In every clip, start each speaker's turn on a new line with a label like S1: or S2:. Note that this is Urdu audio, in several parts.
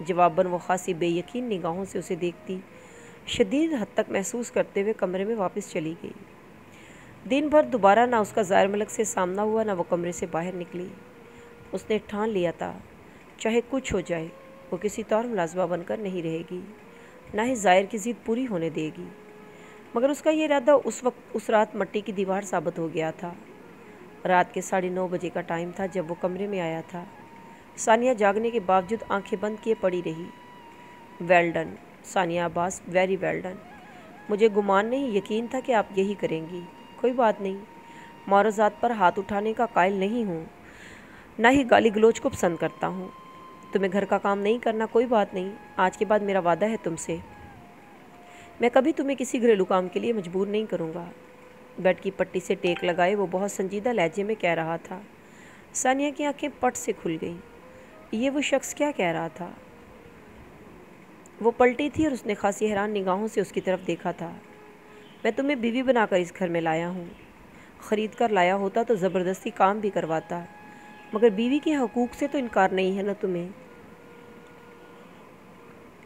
S1: جواباً وہ خاصی بے یقین نگاہوں سے اسے دیکھتی شدید حد تک محسوس کرتے ہوئے کمرے میں واپس چلی گئی۔ دن بھر دوبارہ نہ اس کا ظاہر ملک سے سامنا ہوا، نہ وہ کمرے سے باہر نکلی۔ اس نے ٹھان لیا تھا چاہے کچھ ہو جائے وہ کسی طور ملازمہ بن کر نہیں رہے گی، نہ ہی ظاہر کی ضد پوری ہونے دے گی۔ مگر اس کا یہ ارادہ اس رات مٹی کی دیوار ثابت ہو گیا تھا۔ رات کے 9:30 بجے کا ٹائم تھا جب وہ کمرے میں آیا تھا۔ ثانیہ جاگنے کے باوجود آنکھیں بند کیے پڑی رہی۔ ویل ڈن ثانیہ عباس، ویری ویل ڈن۔ مجھے گمان نہیں، یقین تھا کہ آپ یہی کریں گی۔ کوئی بات نہیں، معروضات پر ہاتھ اٹھانے کا قائل نہیں ہوں، نہ ہی گالی گلوچ کو پسند کرتا ہوں۔ تمہیں گھر کا کام نہیں کرنا، کوئی بات نہیں، آج کے بعد میرا وعدہ ہے تم سے، میں کبھی تمہیں کسی گھریلو کام کے لیے مجبور نہیں کروں گا۔ بیڈ کی پٹی سے ٹیک لگائے وہ بہت سنجیدہ لہجے میں کہہ رہا تھا۔ ثانیہ کی آنکھیں پٹ سے کھل گئیں۔ یہ وہ شخص کیا کہہ رہا تھا؟ وہ پلٹی تھی اور اس نے خاصی حیران نگاہوں سے اس کی طرف دیکھا تھا۔ میں تمہیں بیوی بنا کر اس گھر میں لایا ہوں، خرید کر لایا ہوتا تو زبردستی کام بھی کرواتا، مگر بیوی کے حقوق سے تو انکار نہیں ہے نا تمہیں؟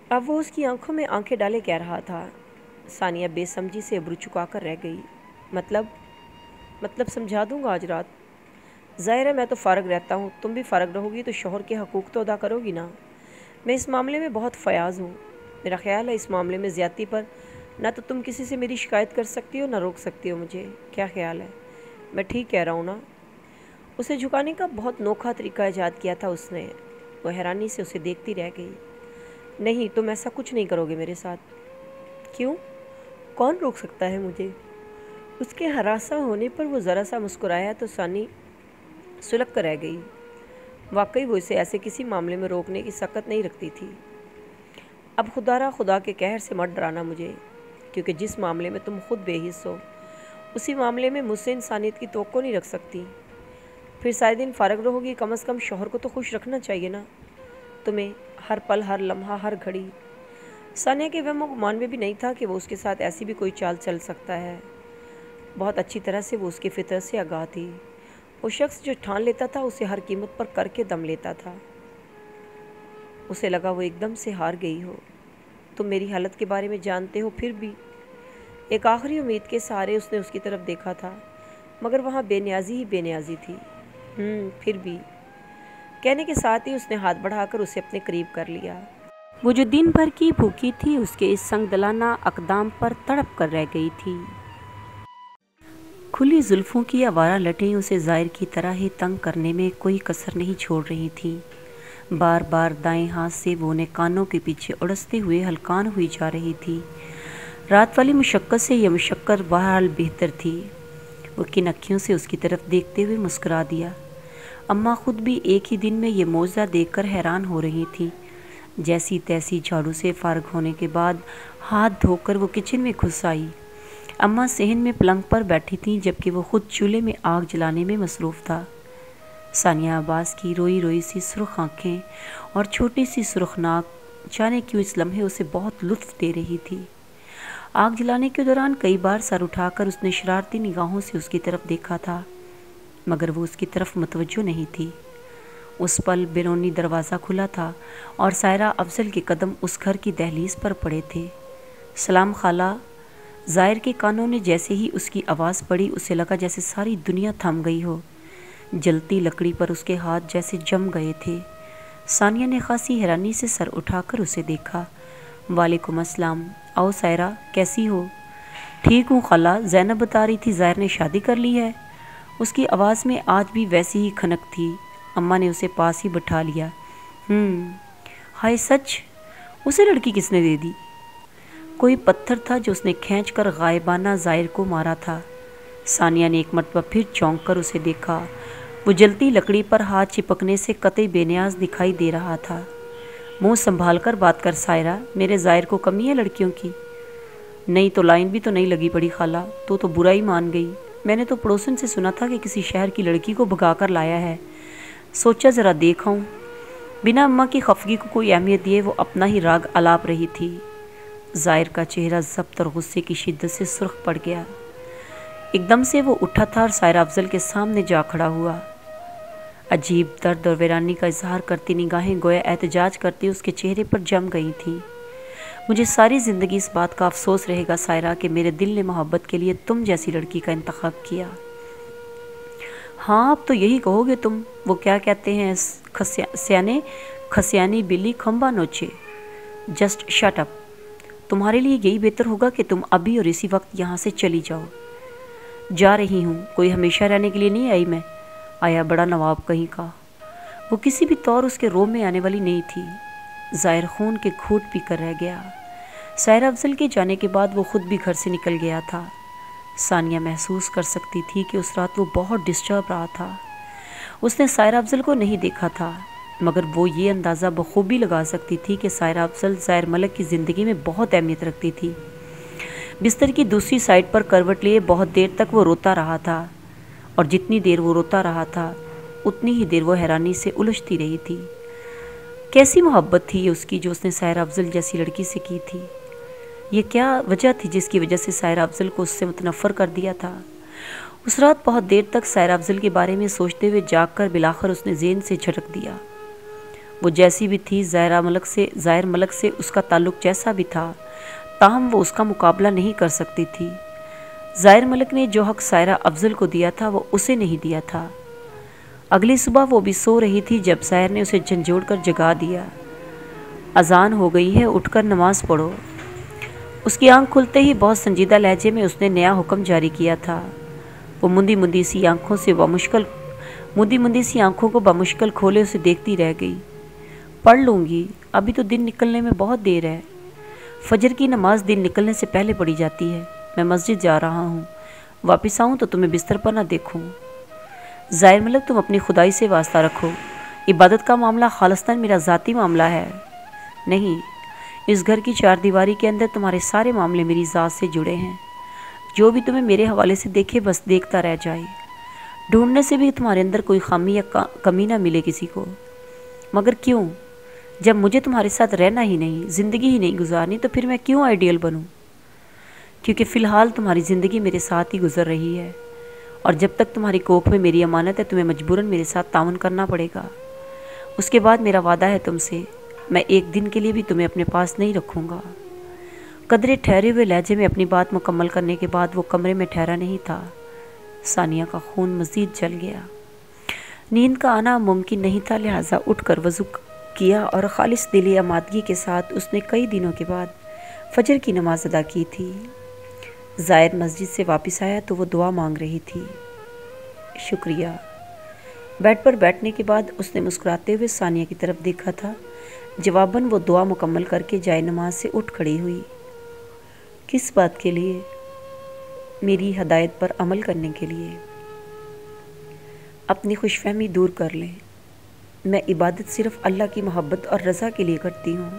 S1: اب وہ اس کی آنکھوں میں آنکھیں ڈالے کہہ رہا تھا۔ ثانیہ بے سمجھی سے ابرو چکا کر رہ گئی۔ مطلب سمجھا دوں گا آج رات؟ ظاہر ہے میں تو فارغ رہتا ہوں، تم بھی فارغ رہو گی تو شوہر کے حقوق تو ادا کرو گی نا۔ میں اس معاملے میں بہت فیاض ہوں، میرا خیال ہے اس معاملے میں زیادتی پر نہ تو تم کسی سے میری شکایت کر سکتی ہو نہ روک سکتی ہو مجھے۔ کیا خیال ہے؟ میں ٹھیک کہہ رہا ہوں نا؟ اسے جھکانے کا بہت نوکھا طریقہ ایجاد کیا تھا اس نے۔ وہ حیرانی سے اسے دیکھتی رہ گئی۔ نہیں، تم ایسا کچھ نہیں کرو گے میرے ساتھ۔ کیوں؟ کون روک سکتا ہے مجھے؟ اس کے ہراساں ہونے پر وہ ذرا سا مسکرایا تو ثانی سلک کر رہ گئی۔ واقعی وہ اسے ایسے کسی معاملے میں روکنے کی سکت نہیں رکھتی تھی۔ اب خدا کے قہر سے مت ڈرانا مجھے، کیونکہ جس معاملے میں تم خود بے حس ہو اسی معاملے میں مجھ سے انسانیت کی توقع نہیں رکھ سکتی۔ پھر سارے دن فارغ رہو گی، کم از کم شوہر کو تو خوش رکھنا چاہیے نا تمہیں، ہر پل، ہر لمحہ، ہر گھڑی۔ ثانیہ کے وہم و گمان میں بھی نہیں تھا کہ وہ اس کے ساتھ ایسی بھی کوئی چال چل سکتا ہے۔ بہت اچھی طرح سے وہ اس کی فطرت سے آگاہ تھی۔ وہ شخص جو ٹھان لیتا تھا اسے ہر قیمت پر کر کے دم لیتا تھا۔ اسے لگا وہ ایک دم سے ہار گئی ہو۔ تم میری حالت کے بارے میں جانتے ہو، پھر بھی؟ ایک آخری امید کے سہارے اس نے اس کی طرف دیکھا تھا، مگر وہاں بے نیازی ہی بے نیازی تھی۔ پھر بھی کہنے کے ساتھ ہی اس نے ہاتھ بڑھا کر اسے اپنے قریب کر لیا۔ وہ جو دن بھر کی بھوکی تھی اس کے اس سنگ دلانہ اقدام پر تڑپ کر رہ گئی تھی۔ کھلی زلفوں کی آوارہ لٹیں اسے ظاہر کی طرح ہی تنگ کرنے میں کوئی کسر نہیں چھوڑ رہی تھیں۔ بار بار دائیں ہاتھ سے وہ انہیں کانوں کے پیچھے اڑستے ہوئے ہلکان ہوئی جا رہی تھی۔ رات والی مشقت سے یہ مشقت بہرحال بہتر تھی۔ وہ کن اکھیوں سے اس کی طرف دیکھتے ہوئے مسکرا دیا۔ اماں خود بھی ایک ہی دن میں یہ معجزہ دیکھ کر حیران ہو رہی تھیں۔ جیسی تیسی جھاڑو سے فارغ ہونے کے بعد ہاتھ دھو کر وہ کچن میں گھس آئی۔ اماں صحن میں پلنگ پر بیٹھی تھیں جبکہ وہ خود چولہے میں آگ جلانے میں مصروف تھا۔ ثانیہ عباس کی روئی روئی سی سرخ آنکھیں اور چھوٹی سی سرخ ناک جانے کیوں اس لمحے اسے بہت لطف دے رہی تھی۔ آگ جلانے کے دوران کئی بار سر اٹھا کر اس نے شرارتی نگاہوں سے اس کی طرف دیکھا تھا، مگر وہ اس کی طرف متوجہ نہیں تھی۔ اس پل بیرونی دروازہ کھلا تھا اور سائرہ افضل کے قدم اس گھر کی دہلیز پر پڑے تھے۔ سلام خالہ۔ ظاہر کے کانوں نے جیسے ہی اس کی آواز پڑی اسے لگا جیسے ساری دنیا تھم گئی ہو۔ جلتی لکڑی پر اس کے ہاتھ جیسے جم گئے تھے۔ ثانیہ نے خاصی حیرانی سے سر اٹھا کر اسے دیکھا۔ وعلیکم السلام، آؤ سائرہ، کیسی ہو؟ ٹھیک ہوں خالہ، زینب بتا رہی تھی ظاہر نے شادی کر لی ہے۔ اس کی آواز میں آج بھی ویسی ہی کھنک تھی۔ اماں نے اسے پاس ہی بٹھا لیا۔ ہائے سچ؟ اسے لڑکی کس نے دے دی؟ کوئی پتھر تھا جو اس نے کھینچ کر غائبانہ ظاہر کو مارا تھا۔ ثانیہ نے ایک مرتبہ پھر چونک کر اسے دیکھا۔ وہ جلتی لکڑی پر ہاتھ چپکنے سے قطعی بے نیاز دکھائی دے رہا تھا۔ منہ سنبھال کر بات کر سائرہ، میرے ظاہر کو کمی ہے لڑکیوں کی؟ نہیں تو لائن بھی تو نہیں لگی پڑی خالہ، تو برا ہی مان گئی۔ میں نے تو پڑوسن سے سنا تھا کہ کسی شہر کی لڑکی کو بھگا کر لایا ہے، سوچا ذرا دیکھا ہوں۔ بنا اماں کی خفگی کو کوئی اہمیت دیے وہ اپنا ہی راگ الاپ رہی تھی۔ ظاہر کا چہرہ ضبط اور غصے کی شدت سے سرخ پڑ گیا۔ ایک دم سے وہ اٹھا تھا اور سائرہ افضل کے سامنے جا کھڑا ہوا۔ عجیب درد اور ویرانی کا اظہار کرتی نگاہیں گویا احتجاج کرتی اس کے چہرے پر جم گئی تھیں۔ مجھے ساری زندگی اس بات کا افسوس رہے گا سائرہ کہ میرے دل نے محبت کے لیے تم جیسی لڑکی کا انتخاب کیا۔ ہاں اب تو یہی کہو گے تم، وہ کیا کہتے ہیں کھسیانی بلی کھمبا نوچے، جسٹ شٹ اپ۔ تمہارے لیے یہی بہتر ہوگا کہ تم ابھی اور اسی وقت یہاں سے چلی جاؤ۔ جا رہی ہوں، کوئی ہمیشہ رہنے کے لیے نہیں آئی میں، آیا بڑا نواب کہیں کا۔ وہ کسی بھی طور اس کے روم میں آنے والی نہیں تھی۔ ظاہر خون کے گھونٹ پی کر رہ گیا۔ سائرہ افضل کے جانے کے بعد وہ خود بھی گھر سے نکل گیا تھا۔ ثانیہ محسوس کر سکتی تھی کہ اس رات وہ بہت ڈسٹرب رہا تھا۔ اس نے سائرہ افضل کو نہیں دیکھا تھا، مگر وہ یہ اندازہ بخوبی لگا سکتی تھی کہ سائرہ افضل ظاہر ملک کی زندگی میں بہت اہمیت رکھتی تھی۔ بستر کی دوسری سائڈ پر کروٹ لیے بہت دیر تک وہ روتا رہا تھا، اور جتنی دیر وہ روتا رہا تھا اتنی ہی دیر وہ حیرانی سے الجھتی رہی تھی۔ کیسی محبت تھی یہ اس کی جو اس نے سائرہ افضل جیسی لڑکی سے کی تھی؟ یہ کیا وجہ تھی جس کی وجہ سے سائرہ افضل کو اس سے متنفر کر دیا تھا؟ اس رات بہت دیر تک سائرہ افضل کے بارے میں سوچتے ہوئے جاگ کر بلاخر اس نے ذہن سے جھٹک دیا۔ وہ جیسی بھی تھی، ظاہر ملک سے اس کا تعلق جیسا بھی تھا، تاہم وہ اس کا مقابلہ نہیں کر سکتی تھی۔ ظاہر ملک نے جو حق سائرہ افضل کو دیا تھا وہ اسے نہیں دیا تھا۔ اگلی صبح وہ بھی سو رہی تھی جب ظاہر نے اسے جھنجھوڑ کر جگا دیا۔ اذان ہو گئی ہے، اٹھ کر نماز پڑھو۔ اس کی آنکھ کھلتے ہی بہت سنجیدہ لہجے میں اس نے نیا حکم جاری کیا تھا۔ وہ مندی مندی سی آنکھوں کو بمشکل کھولے اسے دیکھتی رہ گئی۔ پڑھ لوں گی، ابھی تو دن نکلنے میں بہت دیر ہے۔ فجر کی نماز دن نکلنے سے پہلے پڑھی جاتی ہے۔ میں مسجد جا رہا ہوں، واپس آؤں تو تمہیں بستر پر نہ دیکھوں۔ ظاہر ملک تم اپنی خدائی سے واسطہ رکھو، عبادت کا معاملہ خالصتاً میرا ذاتی معاملہ ہے۔ نہیں، اس گھر کی چار دیواری کے اندر تمہارے سارے معاملے میری ذات سے جڑے ہیں۔ جو بھی تمہیں میرے حوالے سے دیکھے بس دیکھتا رہ جائے، ڈھونڈنے سے بھی تمہارے اندر کوئی خامی یا کمی نہ ملے کسی کو۔ مگر کیوں؟ جب مجھے تمہارے ساتھ رہنا ہی نہیں، زندگی ہی نہیں گزارنی، تو پھر میں کیوں آئیڈیل بنوں؟ کیونکہ فی الحال تمہاری زندگی میرے ساتھ ہی گزر رہی ہے، اور جب تک تمہاری کوکھ میں میری امانت ہے تمہیں مجبوراً میرے ساتھ تعاون کرنا پڑے گا۔ اس کے بعد میرا وعدہ ہے تم سے، میں ایک دن کے لیے بھی تمہیں اپنے پاس نہیں رکھوں گا۔ قدرے ٹھہرے ہوئے لہجے میں اپنی بات مکمل کرنے کے بعد وہ کمرے میں ٹھہرا نہیں تھا۔ ثانیہ کا خون مزید جل گیا۔ نیند کا آنا ممکن نہیں تھا، لہٰذا اٹھ کر وضو کیا اور خالص دلی آمادگی کے ساتھ اس نے کئی دنوں کے بعد فجر کی نماز ادا کی تھی۔ ظاہر مسجد سے واپس آیا تو وہ دعا مانگ رہی تھی۔ شکریہ۔ بیڈ پر بیٹھنے کے بعد اس نے مسکراتے ہوئے ثانیہ کی طرف دیکھا تھا۔ جواباً وہ دعا مکمل کر کے جائے نماز سے اٹھ کھڑی ہوئی۔ کس بات کے لیے؟ میری ہدایت پر عمل کرنے کے لیے۔ اپنی خوش فہمی دور کر لیں۔ میں عبادت صرف اللہ کی محبت اور رضا کے لیے کرتی ہوں،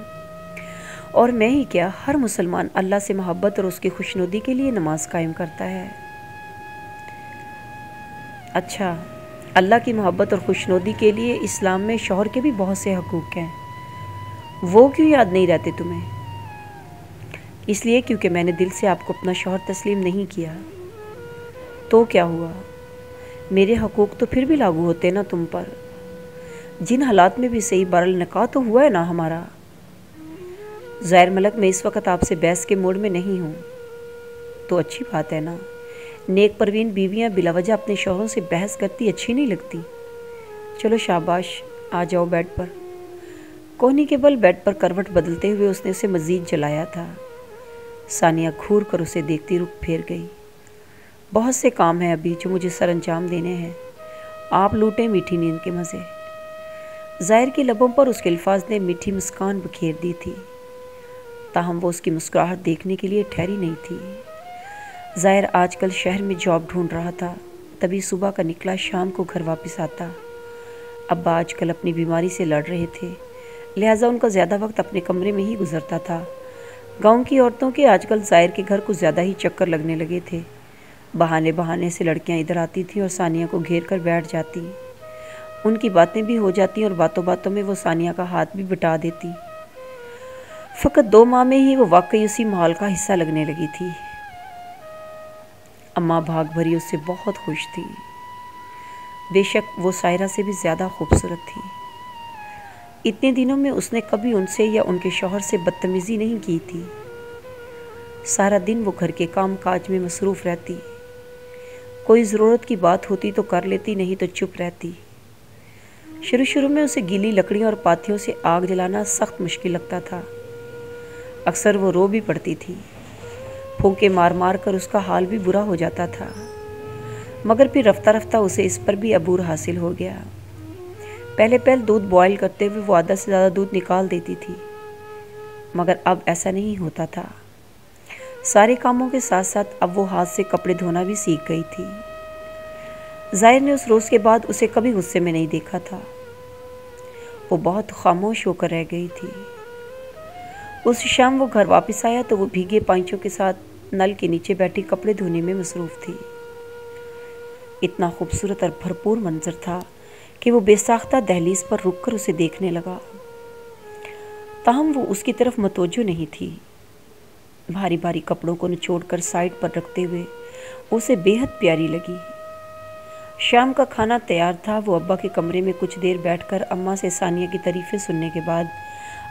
S1: اور میں ہی کیا، ہر مسلمان اللہ سے محبت اور اس کی خوشنودی کے لیے نماز قائم کرتا ہے۔ اچھا، اللہ کی محبت اور خوشنودی کے لیے اسلام میں شوہر کے بھی بہت سے حقوق ہیں، وہ کیوں یاد نہیں رہتے تمہیں؟ اس لیے کیونکہ میں نے دل سے آپ کو اپنا شوہر تسلیم نہیں کیا۔ تو کیا ہوا؟ میرے حقوق تو پھر بھی لاگو ہوتے نا تم پر۔ جن حالات میں بھی صحیح نکاح تو ہوا ہے نا ہمارا۔ ظاہر ملک میں اس وقت آپ سے بحث کے موڈ میں نہیں ہوں۔ تو اچھی بات ہے نا، نیک پروین بیویاں بلا وجہ اپنے شوہروں سے بحث کرتی اچھی نہیں لگتی۔ چلو شاباش، آ جاؤ بیڈ پر۔ کوہنی کے بل بیڈ پر کروٹ بدلتے ہوئے اس نے اسے مزید جلایا تھا۔ ثانیہ گھور کر اسے دیکھتی رخ پھیر گئی۔ بہت سے کام ہیں ابھی جو مجھے سر انجام دینے ہیں، آپ لوٹیں میٹھی نیند کے مزے۔ ظاہر کے لبوں پر اس کے الفاظ نے میٹھی مسکان بکھیر دی تھی، تاہم وہ اس کی مسکراہٹ دیکھنے کے لیے ٹھہری نہیں تھی۔ ظاہر آج کل شہر میں جاب ڈھونڈ رہا تھا، تبھی صبح کا نکلا شام کو گھر واپس آتا۔ ابا آج کل اپنی بیماری سے لڑ رہے تھے، لہٰذا ان کا زیادہ وقت اپنے کمرے میں ہی گزرتا تھا۔ گاؤں کی عورتوں کے آج کل ظاہر کے گھر کچھ زیادہ ہی چکر لگنے لگے تھے۔ بہانے سے لڑکیاں ادھر آتی تھیں اور ثانیہ کو گھیر کر بیٹھ جاتی۔ ان کی باتیں بھی ہو جاتی اور باتوں باتوں میں وہ ثانیہ کا ہاتھ بھی بٹا دیتی۔ فقط 2 ماہ میں ہی وہ واقعی اسی ماحول کا حصہ لگنے لگی تھی۔ اماں بھاگ بھری اس سے بہت خوش تھی۔ بے شک وہ سائرہ سے بھی زیادہ خوبصورت تھی۔ اتنے دنوں میں اس نے کبھی ان سے یا ان کے شوہر سے بدتمیزی نہیں کی تھی۔ سارا دن وہ گھر کے کام کاج میں مصروف رہتی، کوئی ضرورت کی بات ہوتی تو کر لیتی، نہیں تو چپ رہتی۔ شروع میں اسے گیلی لکڑیوں اور پاتیوں سے آگ جلانا سخت مشکل لگتا تھا۔ اکثر وہ رو بھی پڑتی تھی، پھونکے مار مار کر اس کا حال بھی برا ہو جاتا تھا، مگر پھر رفتہ رفتہ اسے اس پر بھی عبور حاصل ہو گیا۔ پہلے دودھ بوائل کرتے ہوئے وہ آدھا سے زیادہ دودھ نکال دیتی تھی، مگر اب ایسا نہیں ہوتا تھا۔ سارے کاموں کے ساتھ ساتھ اب وہ ہاتھ سے کپڑے دھونا بھی سیکھ گئی تھی۔ ظاہر نے اس روز کے بعد اسے کبھی غصے میں نہیں دیکھا تھا، وہ بہت خاموش ہو کر رہ گئی تھی۔ اس شام وہ گھر واپس آیا تو وہ بھیگے پائچوں کے ساتھ نل کے نیچے بیٹھی کپڑے دھونے میں مصروف تھی۔ اتنا خوبصورت اور بھرپور منظر تھا کہ وہ بے ساختہ دہلیز پر رک کر اسے دیکھنے لگا، تاہم وہ اس کی طرف متوجہ نہیں تھی۔ بھاری بھاری کپڑوں کو نچوڑ کر سائیڈ پر رکھتے ہوئے اسے بے حد پیاری لگی۔ شام کا کھانا تیار تھا۔ وہ ابا کے کمرے میں کچھ دیر بیٹھ کر اماں سے ثانیہ کی تعریفیں سننے کے بعد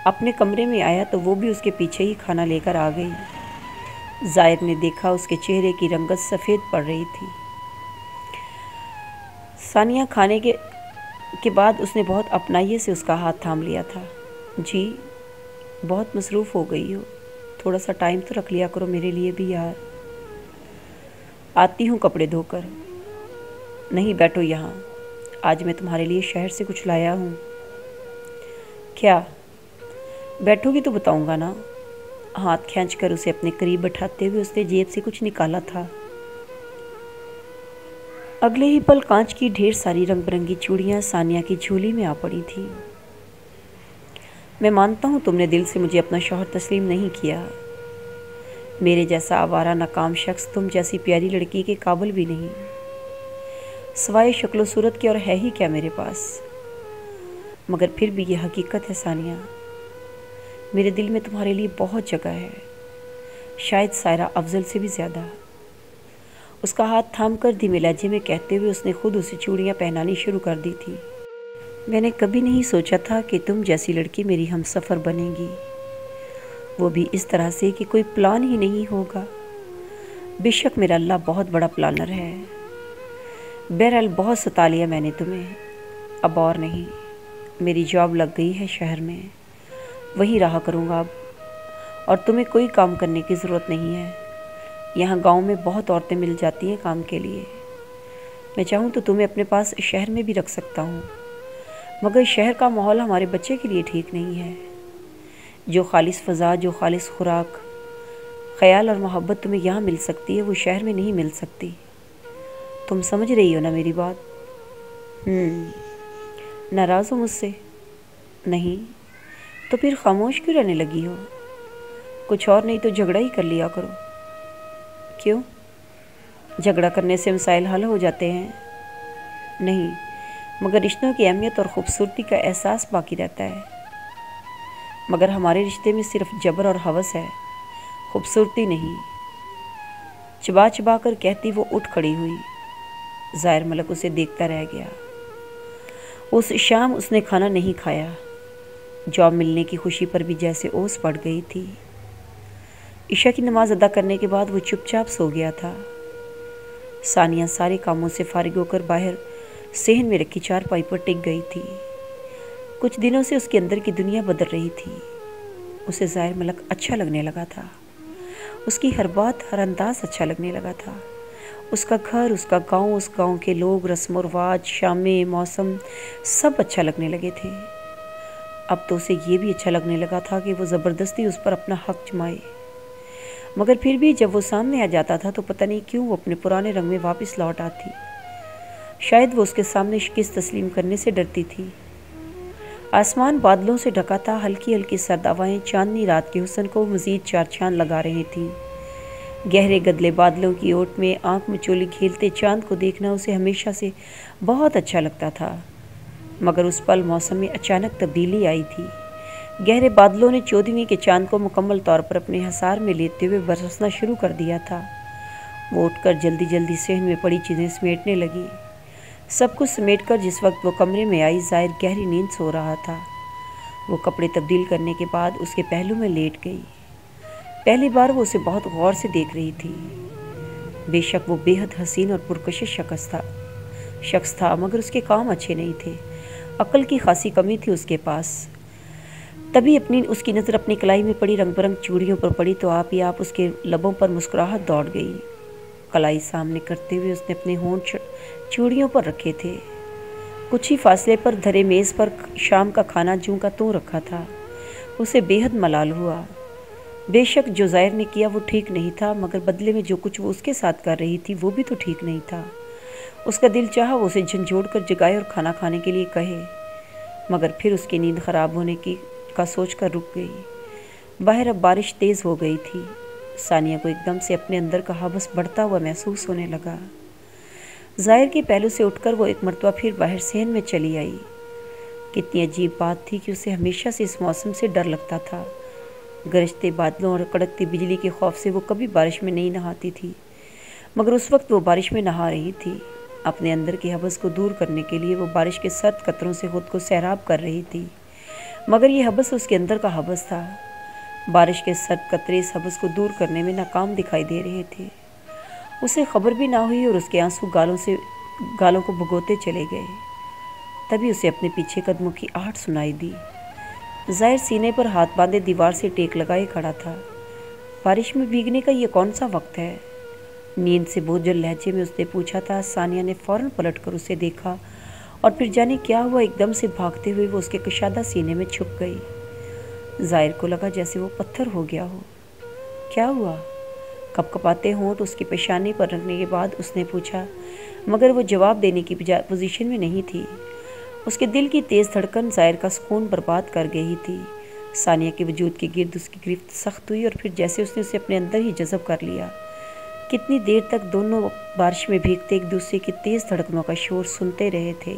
S1: اپنے کمرے میں آیا تو وہ بھی اس کے پیچھے ہی کھانا لے کر آ گئی۔ زائر نے دیکھا اس کے چہرے کی رنگت سفید پڑ رہی تھی۔ ثانیہ کھانے کے بعد اس نے بہت اپنائیے سے اس کا ہاتھ تھام لیا تھا۔ جی بہت مصروف ہو گئی ہو، تھوڑا سا ٹائم تو رکھ لیا کرو میرے لیے بھی یار۔ آتی ہوں کپڑے دھو کر۔ نہیں بیٹھو یہاں، آج میں تمہارے لیے شہر سے کچھ لایا ہوں۔ کیا؟ بیٹھو گی تو بتاؤں گا نا۔ ہاتھ کھینچ کر اسے اپنے قریب بٹھاتے ہوئے اس نے جیب سے کچھ نکالا تھا۔ اگلے ہی پل کانچ کی ڈھیر ساری رنگ برنگی چوڑیاں ثانیہ کی جھولی میں آ پڑی تھی۔ میں مانتا ہوں تم نے دل سے مجھے اپنا شوہر تسلیم نہیں کیا۔ میرے جیسا آوارہ ناکام شخص تم جیسی پیاری لڑکی کے قابل بھی نہیں، سوائے شکل و صورت کے اور ہے ہی کیا میرے پاس۔ مگر پھر بھی یہ حقیقت ہے ثانیہ، میرے دل میں تمہارے لیے بہت جگہ ہے، شاید سائرہ افضل سے بھی زیادہ۔ اس کا ہاتھ تھام کر دھیمے لہجے میں کہتے ہوئے اس نے خود اسے چوڑیاں پہنانی شروع کر دی تھی۔ میں نے کبھی نہیں سوچا تھا کہ تم جیسی لڑکی میری ہم سفر بنے گی، وہ بھی اس طرح سے کہ کوئی پلان ہی نہیں ہوگا۔ بے شک میرا اللہ بہت بڑا پلانر ہے۔ بہرحال بہت ستا لیا میں نے تمہیں، اب اور نہیں۔ میری جاب لگ گئی ہے شہر میں، وہی رہا کروں گا اب، اور تمہیں کوئی کام کرنے کی ضرورت نہیں ہے۔ یہاں گاؤں میں بہت عورتیں مل جاتی ہیں کام کے لیے، میں چاہوں تو تمہیں اپنے پاس شہر میں بھی رکھ سکتا ہوں، مگر شہر کا ماحول ہمارے بچے کے لیے ٹھیک نہیں ہے۔ جو خالص فضا، جو خالص خوراک، خیال اور محبت تمہیں یہاں مل سکتی ہے وہ شہر میں نہیں مل سکتی۔ تم سمجھ رہی ہو نا میری بات؟ ناراض ہو مجھ سے؟ نہیں تو پھر خاموش کیوں رہنے لگی ہو؟ کچھ اور نہیں تو جھگڑا ہی کر لیا کرو۔ کیوں؟ جھگڑا کرنے سے مسائل حل ہو جاتے ہیں؟ نہیں، مگر رشتوں کی اہمیت اور خوبصورتی کا احساس باقی رہتا ہے۔ مگر ہمارے رشتے میں صرف جبر اور ہوس ہے، خوبصورتی نہیں۔ چبا چبا کر کہتی وہ اٹھ کھڑی ہوئی۔ ظاہر ملک اسے دیکھتا رہ گیا۔ اس شام اس نے کھانا نہیں کھایا، جاب ملنے کی خوشی پر بھی جیسے اوس پڑ گئی تھی۔ عشاء کی نماز ادا کرنے کے بعد وہ چپ چاپ سو گیا تھا۔ ثانیہ سارے کاموں سے فارغ ہو کر باہر صحن میں رکھی چارپائی پر ٹک گئی تھی۔ کچھ دنوں سے اس کے اندر کی دنیا بدل رہی تھی۔ اسے ظاہر ملک اچھا لگنے لگا تھا، اس کی ہر بات، ہر انداز اچھا لگنے لگا تھا۔ اس کا گھر، اس کا گاؤں، اس گاؤں کے لوگ، رسم و رواج، شامیں، موسم، سب اچھا لگنے لگے تھے۔ اب تو اسے یہ بھی اچھا لگنے لگا تھا کہ وہ زبردستی اس پر اپنا حق جمائے، مگر پھر بھی جب وہ سامنے آ جاتا تھا تو پتہ نہیں کیوں وہ اپنے پرانے رنگ میں واپس لوٹ آتی۔ شاید وہ اس کے سامنے شکست تسلیم کرنے سے ڈرتی تھی۔ آسمان بادلوں سے ڈھکا تھا، ہلکی ہلکی سرد ہوائیں چاندنی رات کے حسن کو مزید چار چاند لگا رہی تھیں۔ گہرے گدلے بادلوں کی اوٹ میں آنکھ مچولی کھیلتے چاند کو دیکھنا اسے ہمیشہ سے بہت اچھا لگتا تھا، مگر اس پل موسم میں اچانک تبدیلی آئی تھی۔ گہرے بادلوں نے 14ویں کے چاند کو مکمل طور پر اپنے حصار میں لیتے ہوئے برسنا شروع کر دیا تھا۔ وہ اٹھ کر جلدی جلدی صحن میں پڑی چیزیں سمیٹنے لگی۔ سب کچھ سمیٹ کر جس وقت وہ کمرے میں آئی، ظاہر گہری نیند سو رہا تھا۔ وہ کپڑے تبدیل کرنے کے بعد اس کے پہلو میں لیٹ گئی۔ پہلی بار وہ اسے بہت غور سے دیکھ رہی تھی۔ بے شک وہ بے حد حسین اور پرکشش شخص تھا، مگر اس کے کام اچھے نہیں تھے۔ عقل کی خاصی کمی تھی اس کے پاس۔ تبھی اس کی نظر اپنی کلائی میں پڑی رنگ برنگ چوڑیوں پر پڑی تو آپ ہی آپ اس کے لبوں پر مسکراہٹ دوڑ گئی۔ کلائی سامنے کرتے ہوئے اس نے اپنے ہونٹ چوڑیوں پر رکھے تھے۔ کچھ ہی فاصلے پر دھرے میز پر شام کا کھانا جوں کا توں رکھا تھا۔ اسے بے حد ملال ہوا۔ بے شک جو ظاہر نے کیا وہ ٹھیک نہیں تھا، مگر بدلے میں جو کچھ وہ اس کے ساتھ کر رہی تھی وہ بھی تو ٹھیک نہیں تھا۔ اس کا دل چاہا وہ اسے جھنجھوڑ کر جگائے اور کھانا کھانے کے لیے کہے، مگر پھر اس کی نیند خراب ہونے کا سوچ کر رک گئی۔ باہر اب بارش تیز ہو گئی تھی۔ ثانیہ کو ایک دم سے اپنے اندر کا حبس بڑھتا ہوا محسوس ہونے لگا۔ ظاہر کے پہلو سے اٹھ کر وہ ایک مرتبہ پھر باہر صحن میں چلی آئی۔ کتنی عجیب بات تھی کہ اسے ہمیشہ سے اس موسم سے ڈر لگتا تھا۔ گرجتے بادلوں اور کڑکتی بجلی کے خوف سے وہ کبھی بارش میں نہیں نہاتی تھی، مگر اس وقت وہ بارش میں نہا رہی تھی۔ اپنے اندر کے حبس کو دور کرنے کے لیے وہ بارش کے سرد قطروں سے خود کو سیراب کر رہی تھی، مگر یہ حبس اس کے اندر کا حبس تھا۔ بارش کے سرد قطرے اس حبس کو دور کرنے میں ناکام دکھائی دے رہے تھے۔ اسے خبر بھی نہ ہوئی اور اس کے آنسو گالوں کو بھگوتے چلے گئے۔ تبھی اسے اپنے پیچھے قدموں کی آہٹ سنائی دی۔ ظاہر سینے پر ہاتھ باندھے دیوار سے ٹیک لگائے کھڑا تھا۔ بارش میں بھیگنے کا یہ کون سا وقت ہے؟ نیند سے بوجھل لہجے میں اس نے پوچھا تھا۔ ثانیہ نے فوراً پلٹ کر اسے دیکھا اور پھر جانے کیا ہوا ایک دم سے بھاگتے ہوئے وہ اس کے کشادہ سینے میں چھپ گئی۔ ظاہر کو لگا جیسے وہ پتھر ہو گیا ہو۔ کیا ہوا؟ کپ کپاتے ہونٹ اس کی پیشانی پر رکھنے کے بعد اس نے پوچھا، مگر وہ جواب دینے کی پوزیشن میں نہیں تھی۔ اس کے دل کی تیز دھڑکن ظاہر کا سکون برباد کر گئی تھی۔ ثانیہ کے وجود کے گرد اس کی گرفت سخت ہوئی اور پھر جیسے اس نے اسے اپنے اندر ہی جذب کر لیا۔ کتنی دیر تک دونوں بارش میں بھیگتے ایک دوسرے کی تیز دھڑکنوں کا شور سنتے رہے تھے۔